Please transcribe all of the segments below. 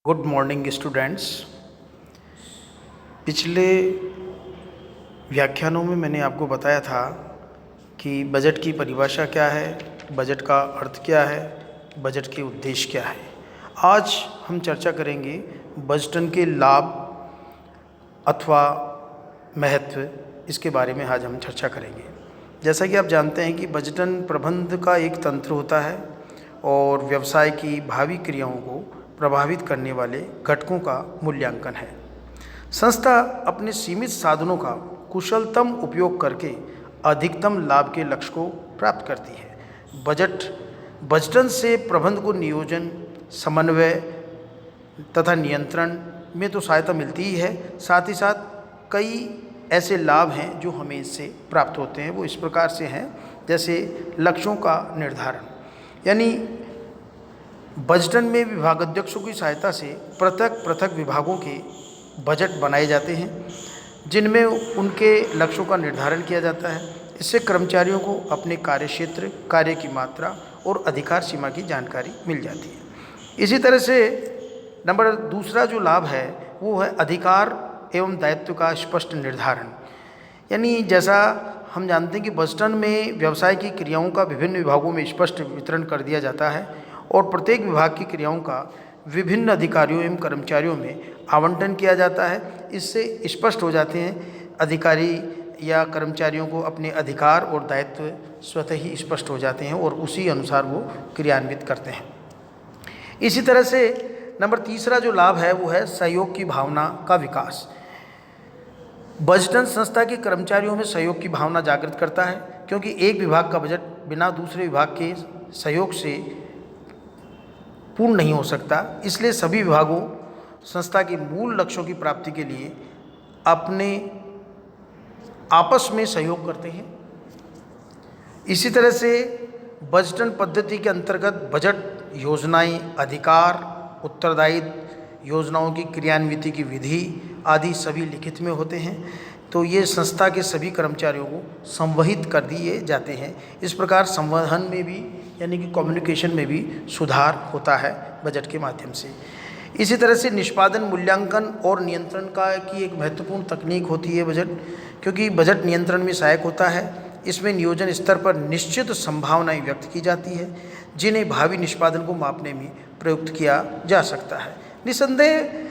Good morning students. पिछले व्याख्यानों में मैंने आपको बताया था कि बजट की परिभाषा क्या है, बजट का अर्थ क्या है, बजट के उद्देश्य क्या है। आज हम चर्चा करेंगे बजटन के लाभ अथवा महत्व, इसके बारे में आज हम चर्चा करेंगे। जैसा कि आप जानते हैं कि बजटन प्रबंध का एक तंत्र होता है और व्यवसाय की भावी क्रियाओं को प्रभावित करने वाले घटकों का मूल्यांकन है। संस्था अपने सीमित साधनों का कुशलतम उपयोग करके अधिकतम लाभ के लक्ष्य को प्राप्त करती है। बजटन से प्रबंध को नियोजन, समन्वय तथा नियंत्रण में तो सहायता मिलती ही है, साथ ही साथ कई ऐसे लाभ हैं जो हमें इससे प्राप्त होते हैं। वो इस प्रकार से हैं, जैसे लक्ष्यों का निर्धारण, यानी बजटन में विभागाध्यक्षों की सहायता से पृथक पृथक विभागों के बजट बनाए जाते हैं जिनमें उनके लक्ष्यों का निर्धारण किया जाता है। इससे कर्मचारियों को अपने कार्यक्षेत्र, कार्य की मात्रा और अधिकार सीमा की जानकारी मिल जाती है। इसी तरह से दूसरा जो लाभ है वो है अधिकार एवं दायित्व का स्पष्ट निर्धारण। यानी जैसा हम जानते हैं कि बजटन में व्यवसाय की क्रियाओं का विभिन्न विभागों में स्पष्ट वितरण कर दिया जाता है और प्रत्येक विभाग की क्रियाओं का विभिन्न अधिकारियों एवं कर्मचारियों में आवंटन किया जाता है। इससे स्पष्ट हो जाते हैं, अधिकारी या कर्मचारियों को अपने अधिकार और दायित्व स्वतः ही स्पष्ट हो जाते हैं और उसी अनुसार वो क्रियान्वित करते हैं। इसी तरह से तीसरा जो लाभ है वो है सहयोग की भावना का विकास। बजटन संस्था के कर्मचारियों में सहयोग की भावना जागृत करता है, क्योंकि एक विभाग का बजट बिना दूसरे विभाग के सहयोग से पूर्ण नहीं हो सकता। इसलिए सभी विभागों संस्था के मूल लक्ष्यों की प्राप्ति के लिए अपने आपस में सहयोग करते हैं। इसी तरह से बजटन पद्धति के अंतर्गत बजट योजनाएं, अधिकार, उत्तरदायित्व, योजनाओं की क्रियान्विति की विधि आदि सभी लिखित में होते हैं। तो ये संस्था के सभी कर्मचारियों को संवहित कर दिए जाते हैं। इस प्रकार संवहन में भी, यानी कि कम्युनिकेशन में भी सुधार होता है बजट के माध्यम से। इसी तरह से निष्पादन, मूल्यांकन और नियंत्रण की एक महत्वपूर्ण तकनीक होती है बजट, क्योंकि बजट नियंत्रण में सहायक होता है। इसमें नियोजन स्तर पर निश्चित संभावनाएं व्यक्त की जाती है जिन्हें भावी निष्पादन को मापने में प्रयुक्त किया जा सकता है। निसंदेह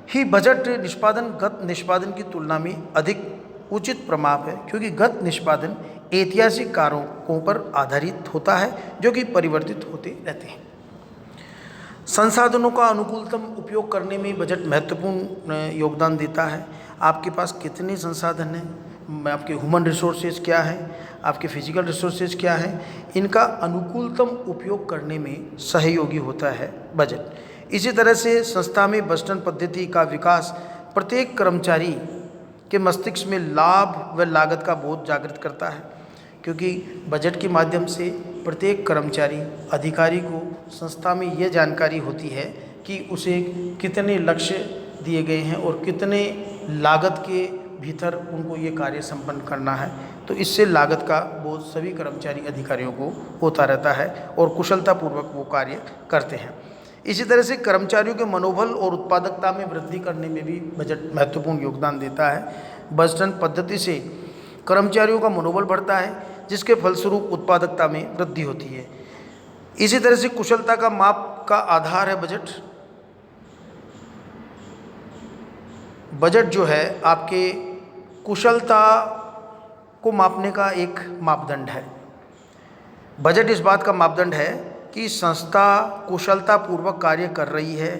ही बजट निष्पादन गत निष्पादन की तुलना में अधिक उचित प्रमाप है, क्योंकि गत निष्पादन ऐतिहासिक कारकों पर आधारित होता है जो कि परिवर्तित होते रहते हैं। संसाधनों का अनुकूलतम उपयोग करने में बजट महत्वपूर्ण योगदान देता है। आपके पास कितने संसाधन हैं, आपके ह्यूमन रिसोर्सेज क्या हैं, आपके फिजिकल रिसोर्सेज क्या हैं, इनका अनुकूलतम उपयोग करने में सहयोगी होता है बजट। इसी तरह से संस्था में बजटन पद्धति का विकास प्रत्येक कर्मचारी के मस्तिष्क में लाभ व लागत का बोध जागृत करता है, क्योंकि बजट के माध्यम से प्रत्येक कर्मचारी, अधिकारी को संस्था में यह जानकारी होती है कि उसे कितने लक्ष्य दिए गए हैं और कितने लागत के भीतर उनको ये कार्य संपन्न करना है। तो इससे लागत का बोध सभी कर्मचारी, अधिकारियों को होता रहता है और कुशलतापूर्वक वो कार्य करते हैं। इसी तरह से कर्मचारियों के मनोबल और उत्पादकता में वृद्धि करने में भी बजट महत्वपूर्ण योगदान देता है। बजटन पद्धति से कर्मचारियों का मनोबल बढ़ता है, जिसके फलस्वरूप उत्पादकता में वृद्धि होती है। इसी तरह से कुशलता का माप का आधार है बजट। बजट जो है आपके कुशलता को मापने का एक मापदंड है। बजट इस बात का मापदंड है कि संस्था कुशलतापूर्वक कार्य कर रही है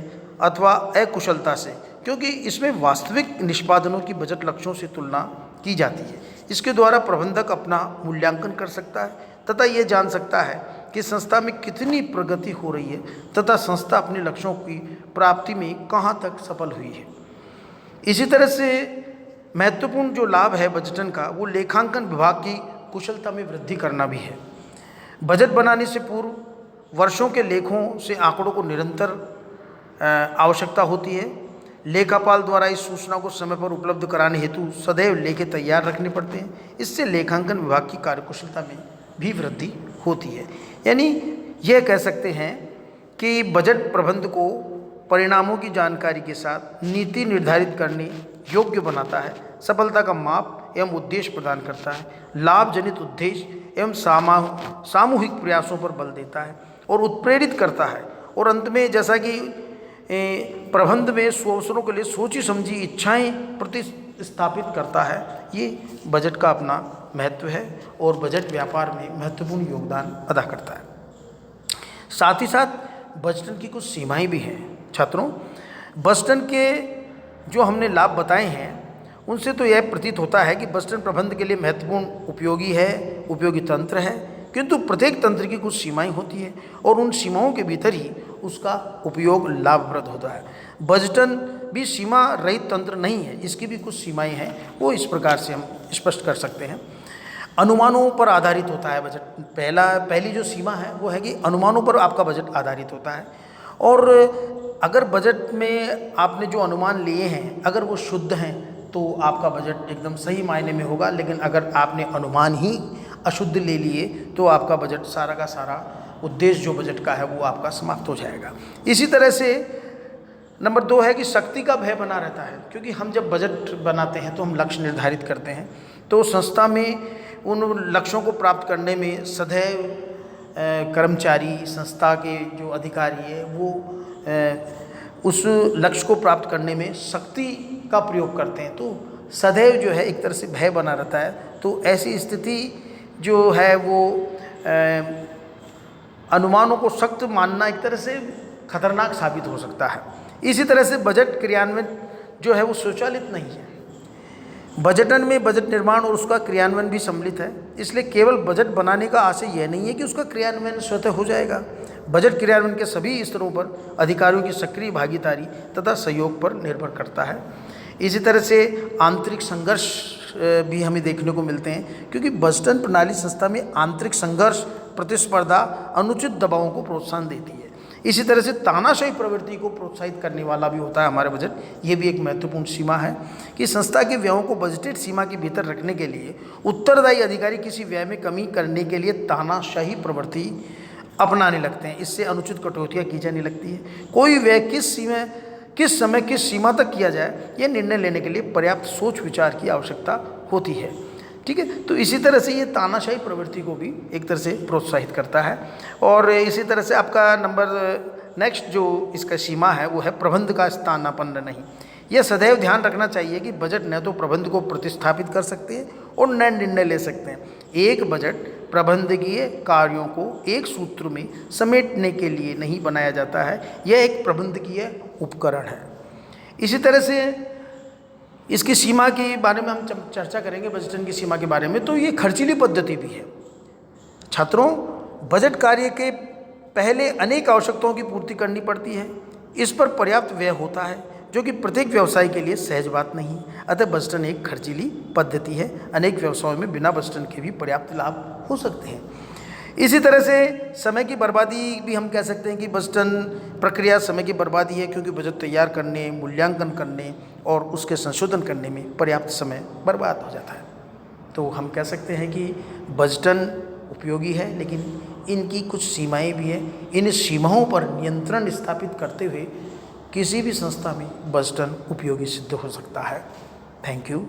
अथवा अकुशलता से, क्योंकि इसमें वास्तविक निष्पादनों की बजट लक्ष्यों से तुलना की जाती है। इसके द्वारा प्रबंधक अपना मूल्यांकन कर सकता है तथा ये जान सकता है कि संस्था में कितनी प्रगति हो रही है तथा संस्था अपने लक्ष्यों की प्राप्ति में कहाँ तक सफल हुई है। इसी तरह से महत्वपूर्ण जो लाभ है बजटन का, वो लेखांकन विभाग की कुशलता में वृद्धि करना भी है। बजट बनाने से पूर्व वर्षों के लेखों से आंकड़ों को निरंतर आवश्यकता होती है। लेखापाल द्वारा इस सूचना को समय पर उपलब्ध कराने हेतु सदैव लेखे तैयार रखने पड़ते हैं। इससे लेखांकन विभाग की कार्यकुशलता में भी वृद्धि होती है। यानी यह कह सकते हैं कि बजट प्रबंध को परिणामों की जानकारी के साथ नीति निर्धारित करने योग्य बनाता है, सफलता का माप एवं उद्देश्य प्रदान करता है, लाभ जनित उद्देश्य एवं सामूहिक प्रयासों पर बल देता है और उत्प्रेरित करता है। और अंत में जैसा कि प्रबंध में अवसरों के लिए सोची समझी इच्छाएं प्रतिस्थापित करता है, ये बजट का अपना महत्व है और बजट व्यापार में महत्वपूर्ण योगदान अदा करता है। साथ ही साथ बजटन की कुछ सीमाएं भी हैं। छात्रों, बजटन के जो हमने लाभ बताए हैं उनसे तो यह प्रतीत होता है कि बजटन प्रबंध के लिए महत्वपूर्ण उपयोगी तंत्र है, किंतु प्रत्येक तंत्र की कुछ सीमाएं होती हैं और उन सीमाओं के भीतर ही उसका उपयोग लाभप्रद होता है। बजटन भी सीमा रहित तंत्र नहीं है, इसकी भी कुछ सीमाएं हैं, वो इस प्रकार से हम स्पष्ट कर सकते हैं। अनुमानों पर आधारित होता है बजट। पहली जो सीमा है वो है कि अनुमानों पर आपका बजट आधारित होता है, और अगर बजट में आपने जो अनुमान लिए हैं अगर वो शुद्ध हैं तो आपका बजट एकदम सही मायने में होगा, लेकिन अगर आपने अनुमान ही अशुद्ध ले लिए तो आपका बजट सारा का सारा उद्देश्य जो बजट का है वो आपका समाप्त हो जाएगा। इसी तरह से नंबर 2 है कि शक्ति का भय बना रहता है, क्योंकि हम जब बजट बनाते हैं तो हम लक्ष्य निर्धारित करते हैं, तो संस्था में उन लक्ष्यों को प्राप्त करने में सदैव कर्मचारी, संस्था के जो अधिकारी है वो उस लक्ष्य को प्राप्त करने में शक्ति का प्रयोग करते हैं, तो सदैव जो है एक तरह से भय बना रहता है। तो ऐसी स्थिति जो है वो अनुमानों को सख्त मानना एक तरह से खतरनाक साबित हो सकता है। इसी तरह से बजट क्रियान्वयन जो है वो स्वचालित नहीं है। बजटन में बजट निर्माण और उसका क्रियान्वयन भी सम्मिलित है, इसलिए केवल बजट बनाने का आशय यह नहीं है कि उसका क्रियान्वयन स्वतः हो जाएगा। बजट क्रियान्वयन के सभी स्तरों पर अधिकारियों की सक्रिय भागीदारी तथा सहयोग पर निर्भर करता है। इसी तरह से आंतरिक संघर्ष भी हमें देखने को मिलते हैं, क्योंकि बजटन प्रणाली संस्था में आंतरिक संघर्ष, प्रतिस्पर्धा, अनुचित दबावों को प्रोत्साहन देती है। इसी तरह से तानाशाही प्रवृत्ति को प्रोत्साहित करने वाला भी होता है हमारा बजट। ये भी एक महत्वपूर्ण सीमा है कि संस्था के व्ययों को बजटेड सीमा के भीतर रखने के लिए उत्तरदायी अधिकारी किसी व्यय में कमी करने के लिए तानाशाही प्रवृत्ति अपनाने लगते हैं। इससे अनुचित कटौतियाँ की जाने लगती है। कोई व्यय किस समय किस सीमा तक किया जाए, यह निर्णय लेने के लिए पर्याप्त सोच विचार की आवश्यकता होती है। ठीक है, तो इसी तरह से ये तानाशाही प्रवृत्ति को भी एक तरह से प्रोत्साहित करता है। और इसी तरह से आपका नेक्स्ट जो इसका सीमा है वो है प्रबंध का स्थानापन्न नहीं। यह सदैव ध्यान रखना चाहिए कि बजट न तो प्रबंध को प्रतिस्थापित कर सकते हैं और न निर्णय ले सकते हैं। एक बजट प्रबंधकीय कार्यों को एक सूत्र में समेटने के लिए नहीं बनाया जाता है, यह एक प्रबंधकीय उपकरण है। इसी तरह से इसकी सीमा के बारे में हम चर्चा करेंगे, बजटन की सीमा के बारे में। तो ये खर्चीली पद्धति भी है। छात्रों, बजट कार्य के पहले अनेक आवश्यकताओं की पूर्ति करनी पड़ती है। इस पर पर्याप्त व्यय होता है, जो कि प्रत्येक व्यवसाय के लिए सहज बात नहीं। अतः बजटन एक खर्चीली पद्धति है। अनेक व्यवसायों में बिना बजटन के भी पर्याप्त लाभ हो सकते हैं। इसी तरह से समय की बर्बादी भी हम कह सकते हैं कि बजटन प्रक्रिया समय की बर्बादी है, क्योंकि बजट तैयार करने, मूल्यांकन करने और उसके संशोधन करने में पर्याप्त समय बर्बाद हो जाता है। तो हम कह सकते हैं कि बजटन उपयोगी है, लेकिन इनकी कुछ सीमाएं भी हैं। इन सीमाओं पर नियंत्रण स्थापित करते हुए किसी भी संस्था में बजटन उपयोगी सिद्ध हो सकता है। Thank you.